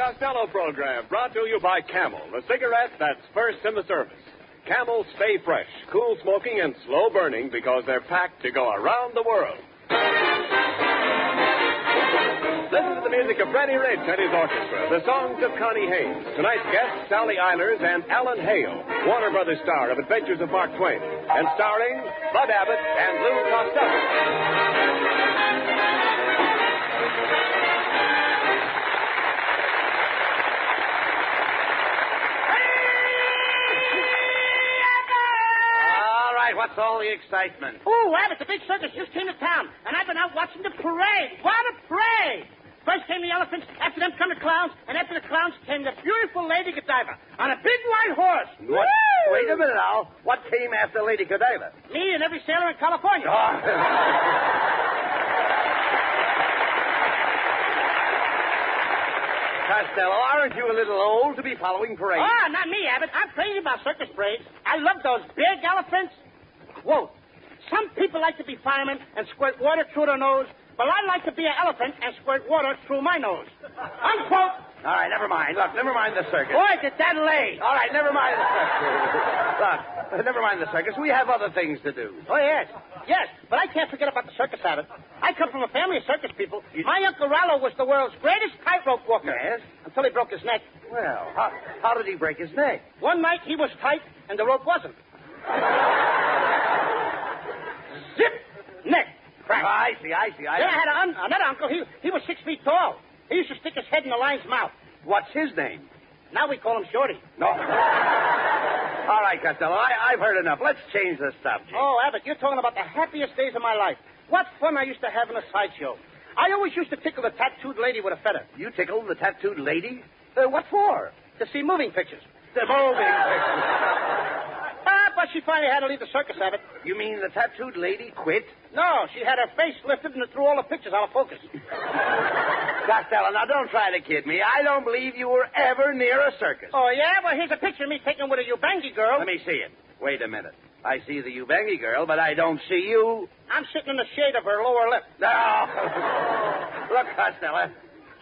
Costello program, brought to you by Camel, the cigarette that's first in the service. Camel stay fresh, cool smoking, and slow burning because they're packed to go around the world. Listen to the music of Freddie Rich and his orchestra, the songs of Connie Haynes, tonight's guests Sally Eilers and Alan Hale, Warner Brothers star of Adventures of Mark Twain, and starring Bud Abbott and Lou Costello. What's all the excitement? Oh, Abbott, the big circus just came to town, and I've been out watching the parade. What a parade! First came the elephants, after them come the clowns, and after the clowns came the beautiful Lady Godiva on a big white horse. What? Wait a minute, Al. What came after Lady Godiva? Me and every sailor in California. Oh. Costello, aren't you a little old to be following parades? Oh, not me, Abbott. I'm crazy about circus parades. I love those big elephants. Whoa. Some people like to be firemen and squirt water through their nose, but I like to be an elephant and squirt water through my nose. Unquote. All right, never mind. Look, never mind the circus. Boy, did that lay. All right, never mind the circus. Look, never mind the circus. We have other things to do. Oh, yes. Yes, but I can't forget about the circus, Abbott. I come from a family of circus people. My Uncle Rollo was the world's greatest tightrope walker. Yes? Until he broke his neck. Well, how did he break his neck? One night he was tight and the rope wasn't. Zip! Neck. Crack. Oh, I see. Then I had another uncle. He was 6 feet tall. He used to stick his head in the lion's mouth. What's his name? Now we call him Shorty. No. All right, Costello, I've heard enough. Let's change the subject. Oh, Abbott, you're talking about the happiest days of my life. What fun I used to have in a sideshow. I always used to tickle the tattooed lady with a feather. You tickled the tattooed lady? What for? To see moving pictures. The moving pictures. But she finally had to leave the circus, Abbott. You mean the tattooed lady quit? No, she had her face lifted and it threw all the pictures out of focus. Costello, now don't try to kid me. I don't believe you were ever near a circus. Oh, yeah? Well, here's a picture of me taken with a Ubangi girl. Let me see it. Wait a minute. I see the Ubangi girl, but I don't see you. I'm sitting in the shade of her lower lip. No. Look, Costello,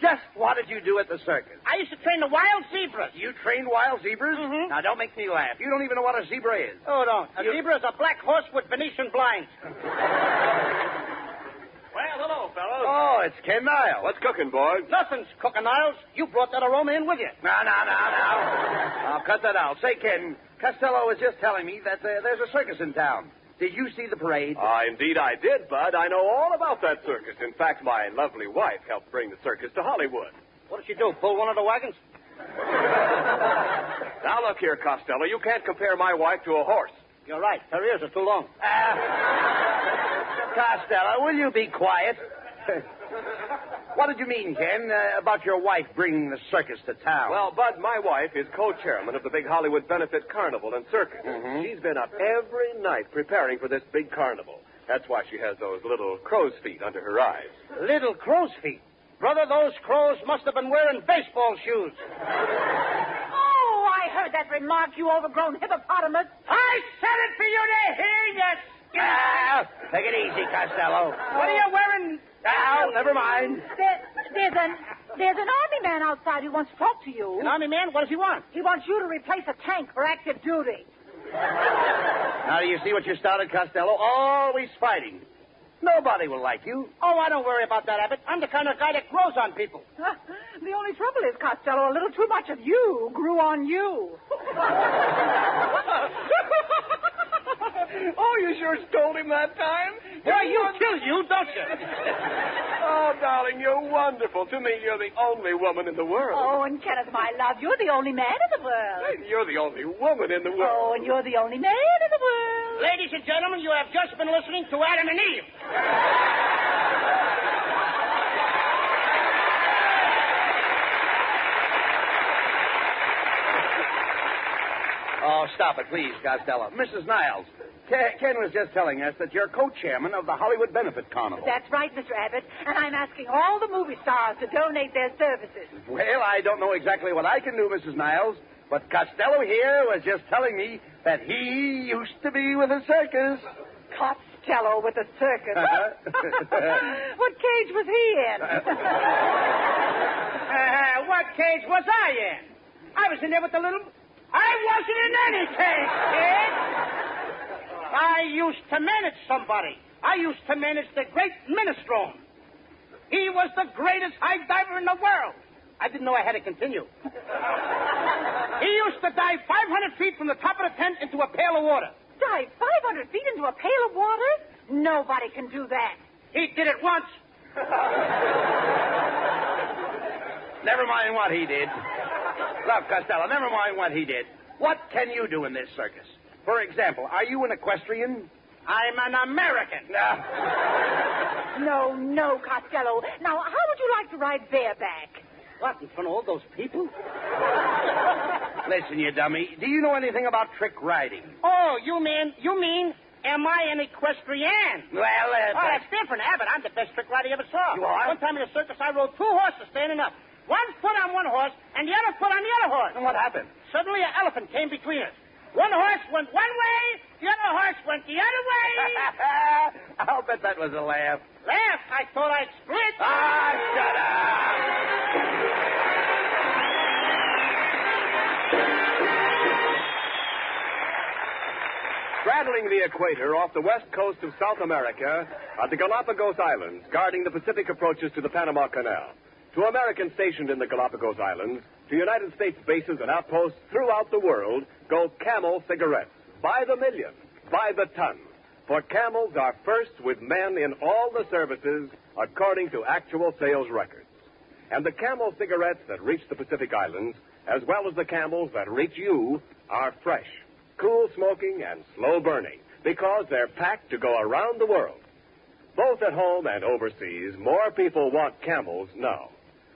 just what did you do at the circus? I used to train the wild zebras. You trained wild zebras? Mm-hmm. Now, don't make me laugh. You don't even know what a zebra is. Oh, don't. A zebra is a black horse with Venetian blinds. Well, hello, fellows. Oh, it's Ken Niles. What's cooking, boys? Nothing's cooking, Niles. You brought that aroma in with you. No. I'll cut that out. Say, Ken, Costello was just telling me that there's a circus in town. Did you see the parade? Indeed I did, Bud. I know all about that circus. In fact, my lovely wife helped bring the circus to Hollywood. What did she do, pull one of the wagons? Now, look here, Costello. You can't compare my wife to a horse. You're right. Her ears are too long. Costello, will you be quiet? What did you mean, Ken, about your wife bringing the circus to town? Well, Bud, my wife is co-chairman of the big Hollywood Benefit Carnival and Circus. Mm-hmm. She's been up every night preparing for this big carnival. That's why she has those little crow's feet under her eyes. Little crow's feet? Brother, those crows must have been wearing baseball shoes. Oh, I heard that remark, you overgrown hippopotamus. I said it for you to hear, yes. Take it easy, Costello. What are you wearing? Now, never mind. There's an army man outside who wants to talk to you. An army man? What does he want? He wants you to replace a tank for active duty. Now, do you see what you started, Costello? Always fighting. Nobody will like you. Oh, I don't worry about that, Abbott. I'm the kind of guy that grows on people. The only trouble is, Costello, a little too much of you grew on you. Oh, you sure stole him that time? Well, you kill you, don't you? Oh, darling, you're wonderful. To me, you're the only woman in the world. Oh, and Kenneth, my love, you're the only man in the world. You're the only woman in the world. Oh, and you're the only man in the world. Ladies and gentlemen, you have just been listening to Adam and Eve. Oh, stop it, please, Costello. Mrs. Niles, Ken was just telling us that you're co-chairman of the Hollywood Benefit Carnival. That's right, Mr. Abbott. And I'm asking all the movie stars to donate their services. Well, I don't know exactly what I can do, Mrs. Niles, but Costello here was just telling me that he used to be with a circus. Costello with a circus. What cage was he in? What cage was I in? I was in there with the little... I wasn't in any cage, kid. I used to manage somebody. I used to manage the great Minestrone. He was the greatest high diver in the world. I didn't know I had to continue. He used to dive 500 feet from the top of the tent into a pail of water. Dive 500 feet into a pail of water? Nobody can do that. He did it once. Never mind what he did. Look, Costello, never mind what he did. What can you do in this circus? For example, are you an equestrian? I'm an American. No, Costello. Now, how would you like to ride bareback? What, in front of all those people? Listen, you dummy. Do you know anything about trick riding? Oh, you mean, am I an equestrian? Well, that's different, Abbott. I'm the best trick rider you ever saw. You are? One time in a circus, I rode 2 horses standing up. One foot on one horse, and the other foot on the other horse. And what happened? Suddenly, an elephant came between us. One horse went one way, the other horse went the other way. I'll bet that was a laugh. Laugh? I thought I'd split. Shut up! Straddling the equator off the west coast of South America are the Galapagos Islands, guarding the Pacific approaches to the Panama Canal. To Americans stationed in the Galapagos Islands, to United States bases and outposts throughout the world, go Camel cigarettes. By the million, by the ton. For Camels are first with men in all the services according to actual sales records. And the Camel cigarettes that reach the Pacific Islands, as well as the Camels that reach you, are fresh, cool smoking, and slow burning, because they're packed to go around the world. Both at home and overseas, more people want Camels now.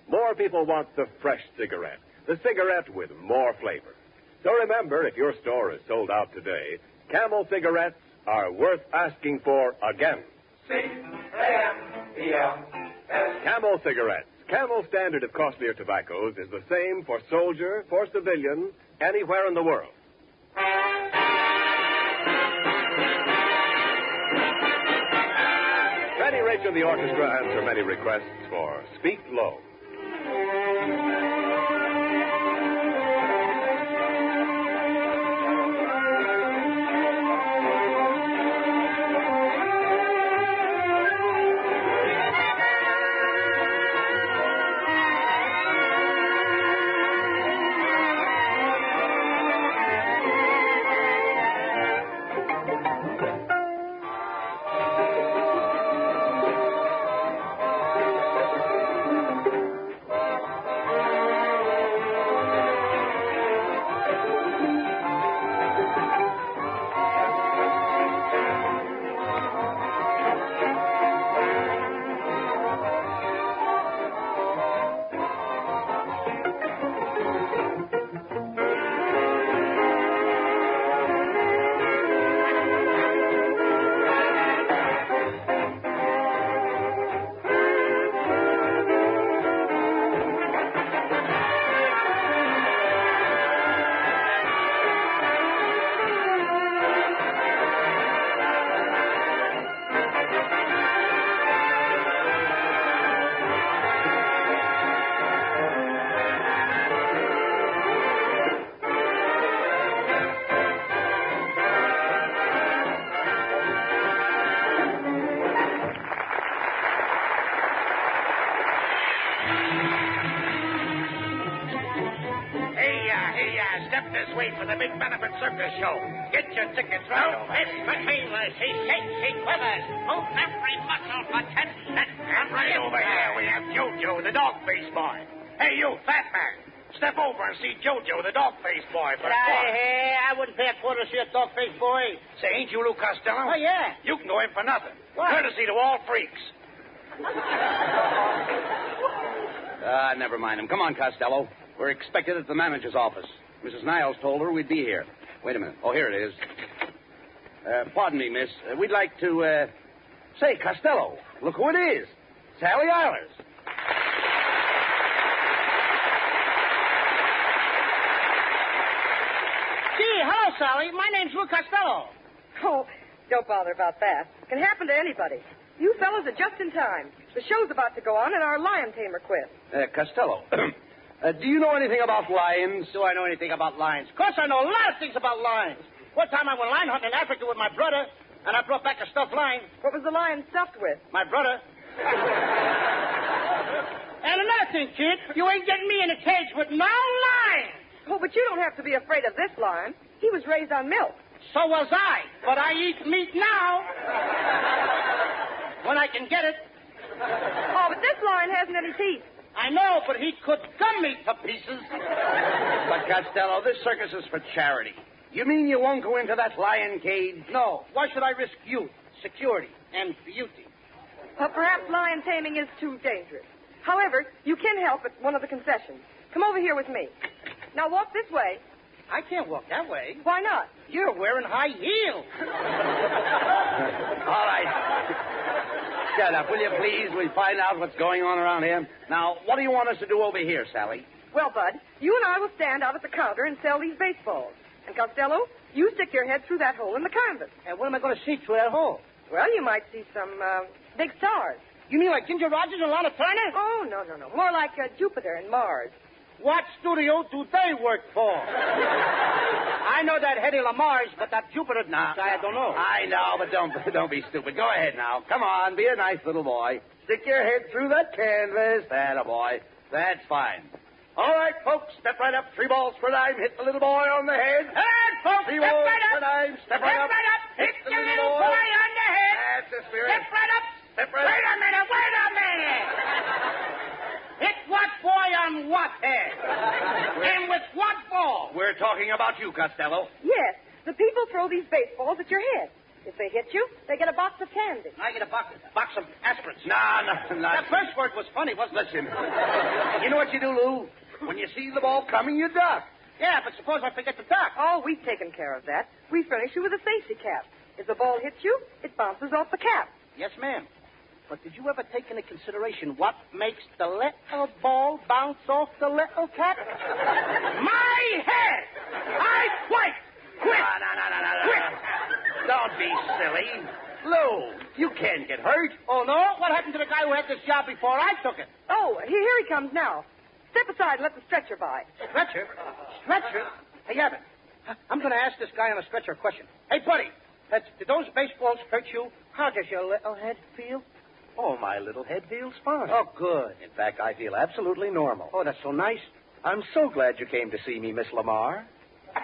More people want the fresh cigarette, the cigarette with more flavor. So remember, if your store is sold out today, Camel cigarettes are worth asking for again. C-A-M-E-L-S. Camel cigarettes. Camel standard of costlier tobaccos is the same for soldier, for civilian, anywhere in the world. Fanny Rich and the orchestra answer many requests for Speak Low. this way for the big benefit circus show. Get your tickets right over. Miss McHameless, he shakes, he quivers, moves every muscle for 10 cents. And right over here we have Jojo, the dog-faced boy. Hey, you, fat man. Step over and see Jojo, the dog-faced boy, for a quarter. Hey, I wouldn't pay a quarter to see a dog-faced boy. Say, ain't you Lou Costello? Oh, yeah. You can go in for nothing. What? Courtesy to all freaks. Never mind him. Come on, Costello. We're expected at the manager's office. Mrs. Niles told her we'd be here. Wait a minute. Oh, here it is. Pardon me, miss. We'd like to, Say, Costello, look who it is. Sally Eilers. Gee, hello, Sally. My name's Lou Costello. Oh, don't bother about that. It can happen to anybody. You fellas are just in time. The show's about to go on in our lion tamer quest. Costello, do you know anything about lions? Do I know anything about lions? Of course I know a lot of things about lions. One time I went lion hunting in Africa with my brother, and I brought back a stuffed lion. What was the lion stuffed with? My brother. And another thing, kid, you ain't getting me in a cage with no lion. Oh, but you don't have to be afraid of this lion. He was raised on milk. So was I, but I eat meat now. When I can get it. Oh, but this lion hasn't any teeth. I know, but he could gum me to pieces. But, Costello, this circus is for charity. You mean you won't go into that lion cage? No. Why should I risk youth, security, and beauty? Well, perhaps lion taming is too dangerous. However, you can help at one of the concessions. Come over here with me. Now walk this way. I can't walk that way. Why not? You're wearing high heels. All right. Shut up, will you please? We'll find out what's going on around here. Now, what do you want us to do over here, Sally? Well, Bud, you and I will stand out at the counter and sell these baseballs. And, Costello, you stick your head through that hole in the canvas. And what am I going to see through that hole? Well, you might see some big stars. You mean like Ginger Rogers and Lana Turner? Oh, no. More like Jupiter and Mars. What studio do they work for? I know that Hedy Lamar's, but that Jupiter, I don't know. I know, but don't be stupid. Go ahead now. Come on, be a nice little boy. Stick your head through that canvas. That a boy. That's fine. All right, folks, step right up. 3 balls per dime. Hit the little boy on the head. All right, folks, 3 step balls right per up. dime. Step right up. Hit the little boy on the head. That's the spirit. Step right up. Step right up. Wait a minute. Hit what boy on what head? And with what ball? We're talking about you, Costello. Yes, the people throw these baseballs at your head. If they hit you, they get a box of candy. I get a box of aspirins. No. That first word was funny, wasn't it? Listen, you know what you do, Lou? When you see the ball coming, you duck. Yeah, but suppose I forget to duck. Oh, we've taken care of that. We furnish you with a safety cap. If the ball hits you, it bounces off the cap. Yes, ma'am. But did you ever take into consideration what makes the little ball bounce off the little cap? My head! I quit! No. Quit! Don't be silly. Lou, you can't get hurt. Oh, no? What happened to the guy who had this job before I took it? Oh, here he comes now. Step aside and let the stretcher by. Stretcher? Hey, Abbott, I'm going to ask this guy on a stretcher a question. Hey, buddy, did those baseballs hurt you? How does your little head feel? Oh, my little head feels fine. Oh, good. In fact, I feel absolutely normal. Oh, that's so nice. I'm so glad you came to see me, Miss Lamar. Miss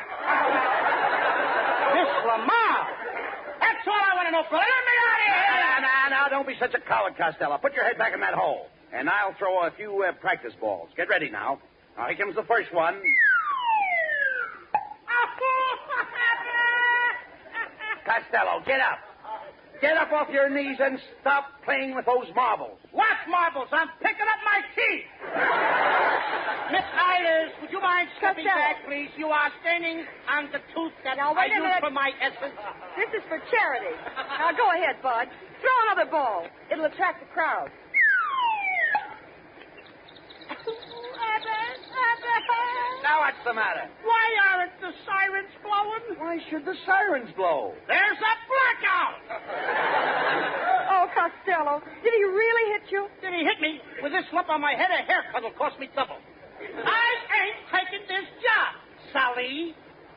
Lamar? That's all I want to know, brother. Let me out of here! No, don't be such a coward, Costello. Put your head back in that hole. And I'll throw a few practice balls. Get ready now. Now, here comes the first one. Costello, get up. Get up off your knees and stop playing with those marbles. What marbles? I'm picking up my teeth. Miss Eilers, would you mind stepping back, please? You are standing on the tooth that I use for my essence. This is for charity. Now, go ahead, Bud. Throw another ball. It'll attract the crowd. Now, what's the matter? Why aren't the sirens blowing? Why should the sirens blow? There's a blackout! Oh, Costello, did he really hit you? Did he hit me? With this lump on my head, a haircut will cost me double. I ain't taking this job, Sally.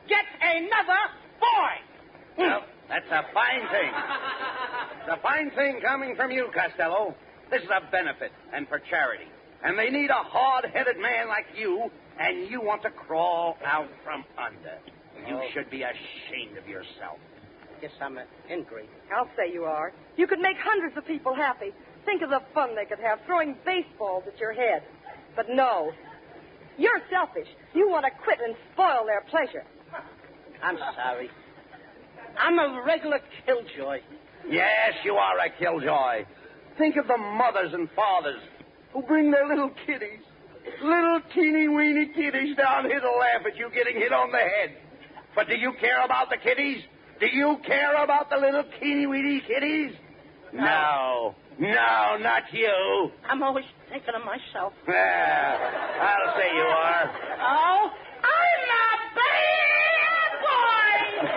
Get another boy. Well, that's a fine thing. It's a fine thing coming from you, Costello. This is a benefit and for charity. And they need a hard-headed man like you, and you want to crawl out from under. You should be ashamed of yourself. Guess I'm angry. I'll say you are. You could make hundreds of people happy. Think of the fun they could have throwing baseballs at your head. But no. You're selfish. You want to quit and spoil their pleasure. I'm sorry. I'm a regular killjoy. Yes, you are a killjoy. Think of the mothers and fathers who bring their little kiddies, little teeny-weeny kiddies down here to laugh at you getting hit on the head. But do you care about the kiddies? Do you care about the little teeny-weeny kiddies? No, not you. I'm always thinking of myself. I'll say you are. Oh, I'm a bad boy!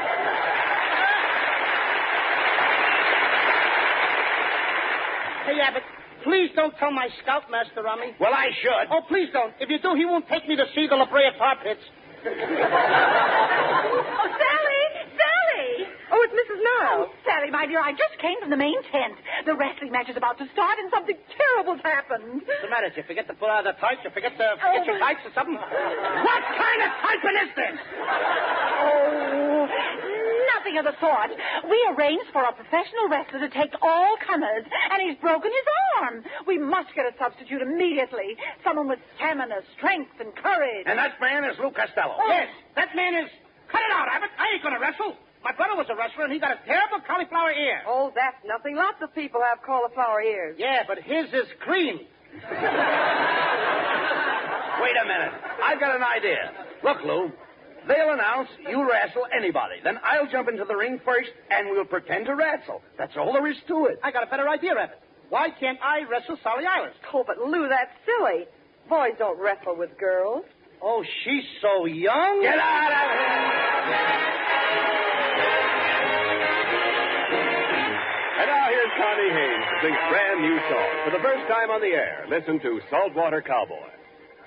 please don't tell my scoutmaster on me. Well, I should. Oh, please don't. If you do, he won't take me to see the La Brea tar pits. Oh, Sally! Sally! Oh, it's Mrs. Niles. Oh, Sally, my dear, I just came from the main tent. The wrestling match is about to start, and something terrible's happened. What's the matter? Did you forget to pull out the tights? You forget your tights or something? What kind of typing is this? Oh, nothing of the sort. We arranged for a professional wrestler to take all comers, and he's broken his arm. We must get a substitute immediately. Someone with stamina, strength, and courage. And that man is Lou Costello. Oh. Yes, that man is... Cut it out, Abbott. I ain't going to wrestle. My brother was a wrestler, and he got a terrible cauliflower ear. Oh, that's nothing. Lots of people have cauliflower ears. Yeah, but his is green. Wait a minute. I've got an idea. Look, Lou, they'll announce you wrestle anybody. Then I'll jump into the ring first, and we'll pretend to wrestle. That's all there is to it. I got a better idea, Abbott. Why can't I wrestle Sally Eilers? Oh, but Lou, that's silly. Boys don't wrestle with girls. Oh, she's so young. Get out of here! And now here's Connie Haynes to sing a brand new song. For the first time on the air, listen to Saltwater Cowboy.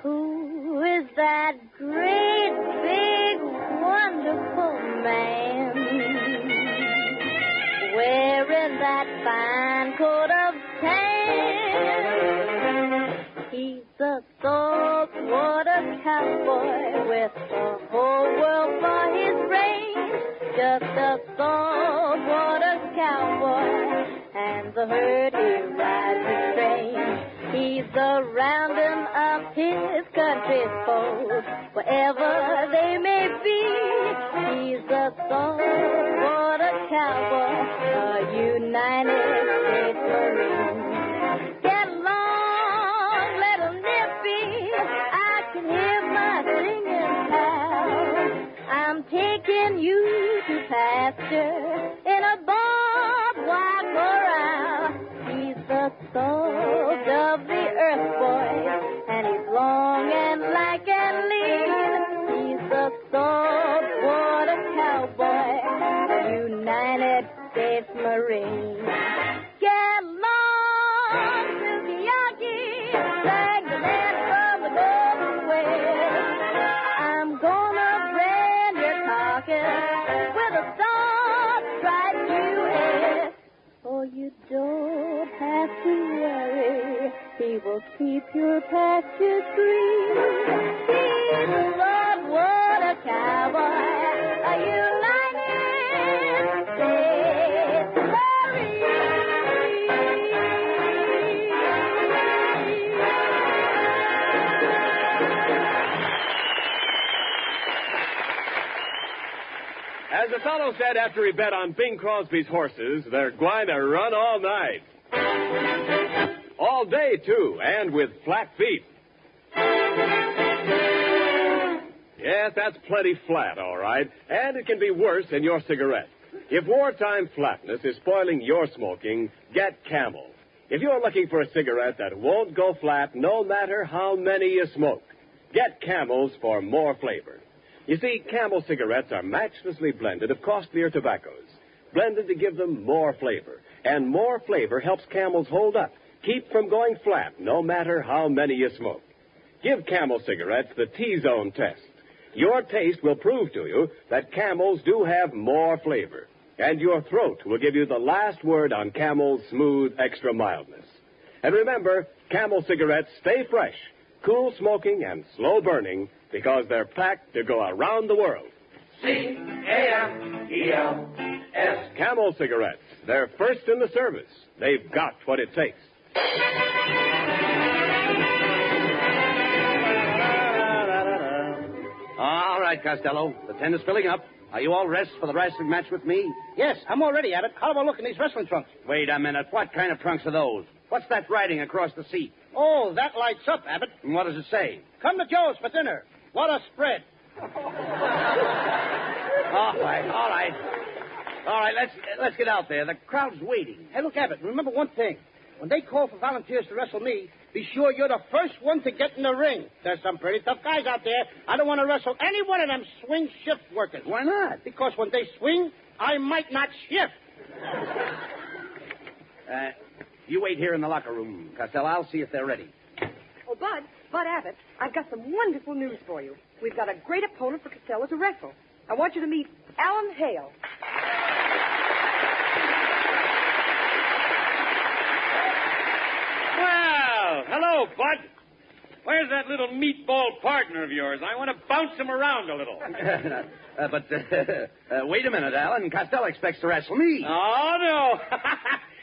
Who is that great, big, wonderful man wearing that fine coat of tan? He's a saltwater cowboy with the whole world for his range. Just a saltwater cowboy, and the herd he rides is strange. He's a rounding up his country's foes, wherever they may be. He's a saltwater cowboy, a United States Marine. Get along, little nippy, I can hear my singing pal. I'm taking you to pasture in a barbed wire corral. He's the salt of the earth, boy, and he's long and lank and lean. He's the saltwater cowboy, a United States Marine. Get along, Sukiyaki, sang the land from the Golden West. I'm gonna brand your carcass with a star-striped U.S. Oh, you don't have to worry, he will keep your pastures green. He's a saltwater cowboy, a United States As the fellow said after he bet on Bing Crosby's horses, they're going to run all night. All day, too, and with flat feet. Yes, that's plenty flat, all right. And it can be worse in your cigarette. If wartime flatness is spoiling your smoking, get Camel. If you're looking for a cigarette that won't go flat no matter how many you smoke, get Camels for more flavor. You see, Camel cigarettes are matchlessly blended of costlier tobaccos, blended to give them more flavor. And more flavor helps Camels hold up, keep from going flat no matter how many you smoke. Give Camel cigarettes the T-zone test. Your taste will prove to you that Camels do have more flavor. And your throat will give you the last word on Camel's smooth extra mildness. And remember, Camel cigarettes stay fresh, cool smoking, and slow burning because they're packed to go around the world. C-A-M-E-L-S. Camel cigarettes. They're first in the service. They've got what it takes. All right, Costello. The tent is filling up. Are you all dressed for the wrestling match with me? Yes, I'm all ready, Abbott. How about look in these wrestling trunks? Wait a minute. What kind of trunks are those? What's that writing across the seat? Oh, that lights up, Abbott. And what does it say? Come to Joe's for dinner. What a spread. All right. All right, let's get out there. The crowd's waiting. Hey, look, Abbott, remember one thing. When they call for volunteers to wrestle me, be sure you're the first one to get in the ring. There's some pretty tough guys out there. I don't want to wrestle any one of them swing shift workers. Why not? Because when they swing, I might not shift. You wait here in the locker room, Costello. I'll see if they're ready. Oh, Bud Abbott, I've got some wonderful news for you. We've got a great opponent for Costello to wrestle. I want you to meet Alan Hale. Well, hello, Bud. Where's that little meatball partner of yours? I want to bounce him around a little. Wait a minute, Alan. Costello expects to wrestle me. Oh, no.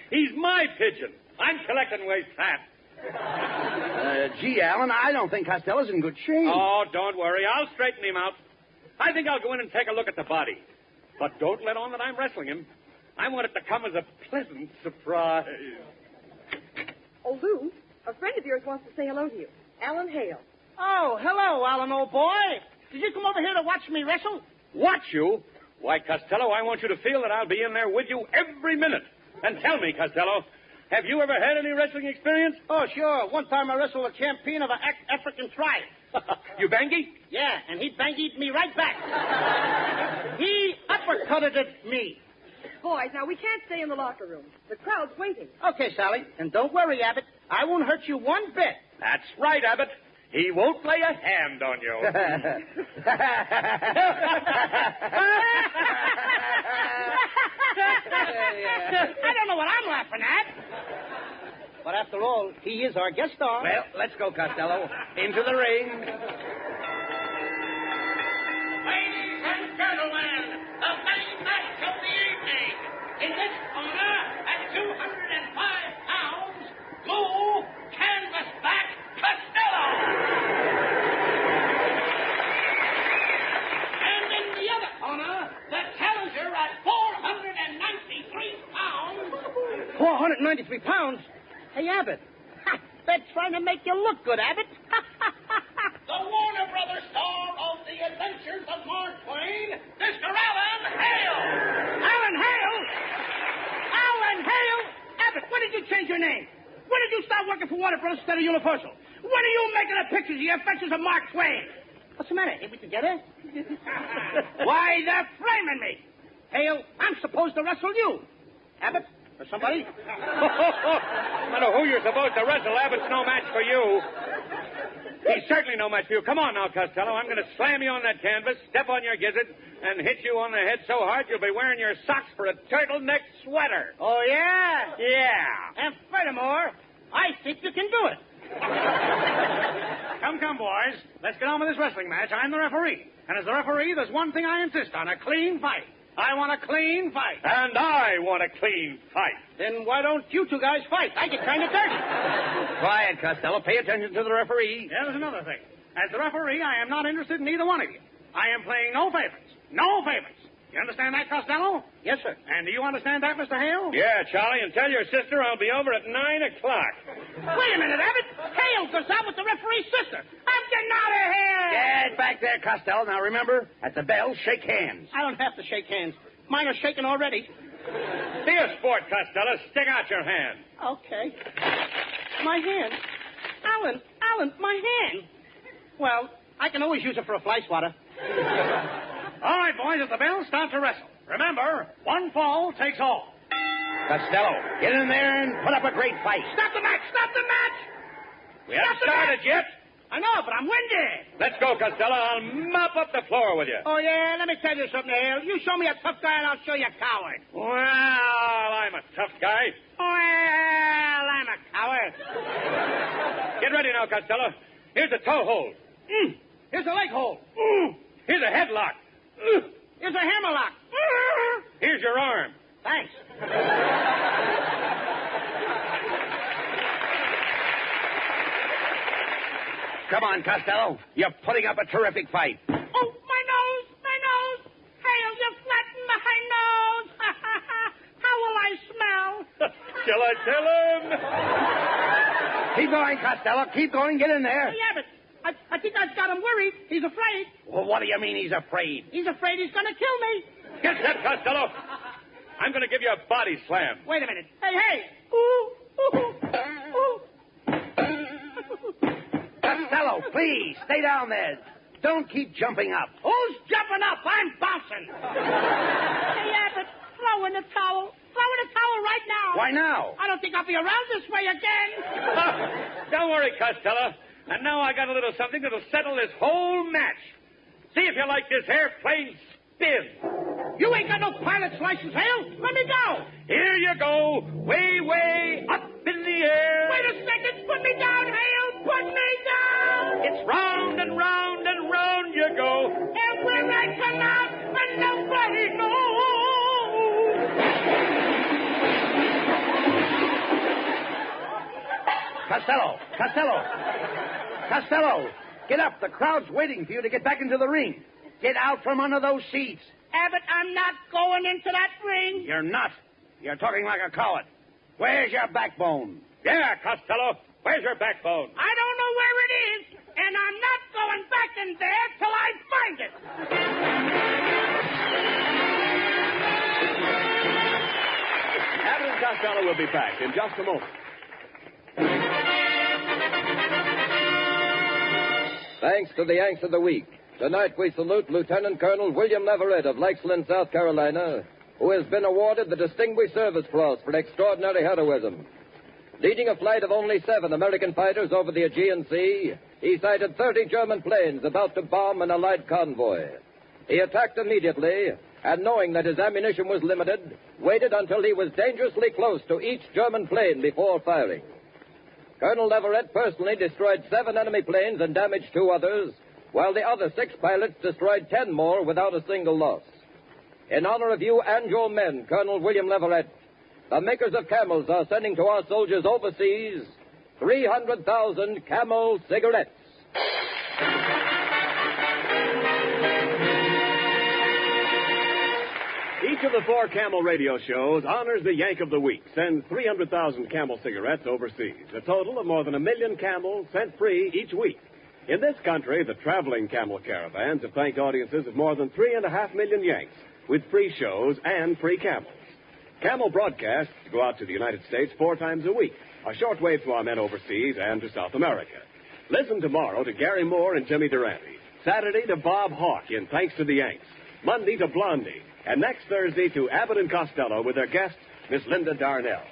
He's my pigeon. I'm collecting waste fat. Gee, Alan, I don't think Costello's in good shape. Oh, don't worry. I'll straighten him out. I think I'll go in and take a look at the body. But don't let on that I'm wrestling him. I want it to come as a pleasant surprise. Oh, Lou, a friend of yours wants to say hello to you. Alan Hale. Oh, hello, Alan, old boy. Did you come over here to watch me wrestle? Watch you? Why, Costello, I want you to feel that I'll be in there with you every minute. And tell me, Costello, have you ever had any wrestling experience? Oh, sure. One time I wrestled a champion of an African tribe. You bangy? Yeah, and he bangied me right back. He uppercutted me. Boys, now we can't stay in the locker room. The crowd's waiting. Okay, Sally, and don't worry, Abbott. I won't hurt you one bit. That's right, Abbott. He won't lay a hand on you. I don't know what I'm laughing at. But after all, he is our guest star. Well, let's go, Costello. Into the ring. Ladies and gentlemen, the main match of the evening. In this corner, at 205 pounds, Lou Canvasback Costello. And in the other corner, the challenger at 493 pounds. 493 pounds? Hey, Abbott. Ha, they're trying to make you look good, Abbott. The Warner Brothers star of The Adventures of Mark Twain, Mr. Alan Hale. Alan Hale? Alan Hale? Abbott, when did you change your name? When did you start working for Warner Brothers instead of Universal? When are you making the pictures of The Adventures of Mark Twain? What's the matter? Ain't we together? Why, they're framing me. Hale, I'm supposed to wrestle you. Abbott, or somebody? No matter who you're supposed to wrestle, Abbott's no match for you. He's certainly no match for you. Come on now, Costello. I'm going to slam you on that canvas, step on your gizzard, and hit you on the head so hard you'll be wearing your socks for a turtleneck sweater. Oh, yeah? Yeah. And furthermore, I think you can do it. Come, boys. Let's get on with this wrestling match. I'm the referee. And as the referee, there's one thing I insist on, a clean fight. I want a clean fight. And I want a clean fight. Then why don't you two guys fight? I get kind of dirty. Quiet, Costello. Pay attention to the referee. Yeah, there's another thing. As the referee, I am not interested in either one of you. I am playing no favorites. No favorites. You understand that, Costello? Yes, sir. And do you understand that, Mr. Hale? Yeah, Charlie, and tell your sister I'll be over at 9 o'clock. Wait a minute, Abbott. Hale goes out with the referee's sister. I'm getting out of here. Get back there, Costello. Now, remember, at the bell, shake hands. I don't have to shake hands. Mine are shaking already. Be a sport, Costello. Stick out your hand. Okay. My hand. Alan, my hand. Well, I can always use it for a fly swatter. All right, boys, at the bell, start to wrestle. Remember, one fall takes all. Costello, get in there and put up a great fight. Stop the match! Stop the match! We haven't started yet. I know, but I'm winded. Let's go, Costello. I'll mop up the floor with you. Oh, yeah? Let me tell you something, Hale. You show me a tough guy, and I'll show you a coward. Well, I'm a tough guy. Well, I'm a coward. Get ready now, Costello. Here's a toe hold. Here's a leg hold. Here's a headlock. Here's a hammerlock. Here's your arm. Thanks. Come on, Costello. You're putting up a terrific fight. Oh, my nose, my nose. Hale, you flattened my nose. How will I smell? Shall I tell him? Keep going, Costello. Keep going. Get in there. Hey, Abbott, I think I've got him worried. He's afraid. Well, what do you mean he's afraid? He's afraid he's going to kill me. Get set, Costello. I'm going to give you a body slam. Wait a minute. Hey. Ooh. Costello, please, stay down there. Don't keep jumping up. Who's jumping up? I'm bouncing. Hey, Abbott, throw in the towel. Throw in a towel right now. Why now? I don't think I'll be around this way again. Don't worry, Costello. And now I got a little something that'll settle this whole match. See if you like this airplane spin. You ain't got no pilot's license, Hale. Let me go. Here you go. Way, way up in the air. Wait a second. Put me down, Hale. Put me down. It's round and round and round you go. And when I come out, and nobody knows. Costello, get up. The crowd's waiting for you to get back into the ring. Get out from under those seats. Abbott, I'm not going into that ring. You're not. You're talking like a coward. Where's your backbone? Yeah, Costello. Where's your backbone? I don't know where it is, and I'm not going back in there till I find it. Abbott and Costello will be back in just a moment. Thanks to the Yanks of the Week. Tonight we salute Lieutenant Colonel William Leverett of Lakeland, South Carolina, who has been awarded the Distinguished Service Cross for extraordinary heroism. Leading a flight of only 7 American fighters over the Aegean Sea, he sighted 30 German planes about to bomb an Allied convoy. He attacked immediately, and knowing that his ammunition was limited, waited until he was dangerously close to each German plane before firing. Colonel Leverett personally destroyed 7 enemy planes and damaged 2 others, while the other 6 pilots destroyed 10 more without a single loss. In honor of you and your men, Colonel William Leverett, the makers of Camels are sending to our soldiers overseas 300,000 Camel cigarettes. Each of the 4 Camel radio shows honors the Yank of the Week, sends 300,000 Camel cigarettes overseas, a total of more than 1 million Camels sent free each week. In this country, the traveling Camel caravans have thanked audiences of more than 3.5 million Yanks with free shows and free Camels. Camel broadcasts go out to the United States 4 times a week, a shortwave to our men overseas and to South America. Listen tomorrow to Gary Moore and Jimmy Durante. Saturday to Bob Hawke in Thanks to the Yanks. Monday to Blondie. And next Thursday to Abbott and Costello with their guest, Miss Linda Darnell.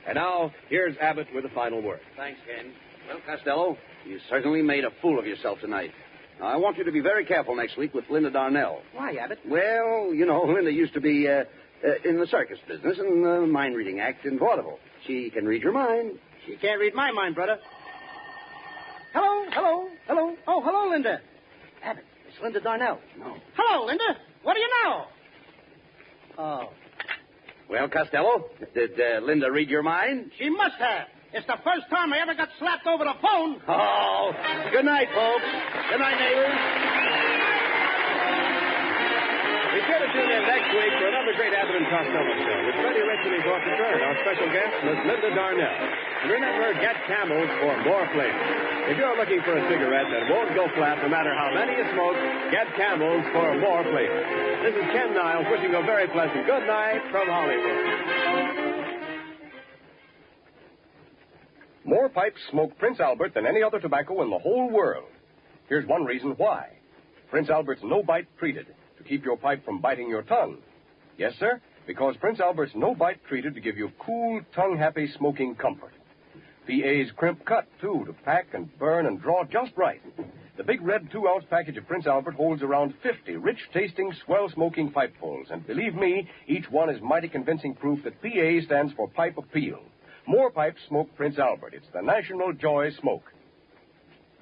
And now, here's Abbott with the final word. Thanks, Ken. Well, Costello, you certainly made a fool of yourself tonight. Now, I want you to be very careful next week with Linda Darnell. Why, Abbott? Well, you know, Linda used to be in the circus business and the mind-reading act in vaudeville. She can read your mind. She can't read my mind, brother. Hello. Oh, hello, Linda. Abbott, it's Linda Darnell. No. Hello, Linda. What do you know? Oh. Well, Costello, did Linda read your mind? She must have. It's the first time I ever got slapped over the phone. Oh, good night, folks. Good night, neighbors. Be sure to tune in next week for another great Abbott and Costello show with Freddie Rich and his orchestra and our special guest, Miss Linda Darnell. And remember, get Camels for more flavor. If you're looking for a cigarette that won't go flat no matter how many you smoke, get Camels for more flavor. This is Ken Niles wishing you a very pleasant good night from Hollywood. More pipes smoke Prince Albert than any other tobacco in the whole world. Here's one reason why. Prince Albert's no-bite treated to keep your pipe from biting your tongue. Yes, sir, because Prince Albert's no-bite treated to give you cool, tongue-happy smoking comfort. PA's crimp cut, too, to pack and burn and draw just right. The big red 2-ounce package of Prince Albert holds around 50 rich-tasting, swell-smoking pipefuls. And believe me, each one is mighty convincing proof that PA stands for Pipe Appeal. More pipes smoke Prince Albert. It's the National Joy Smoke.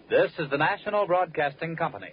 This is the National Broadcasting Company.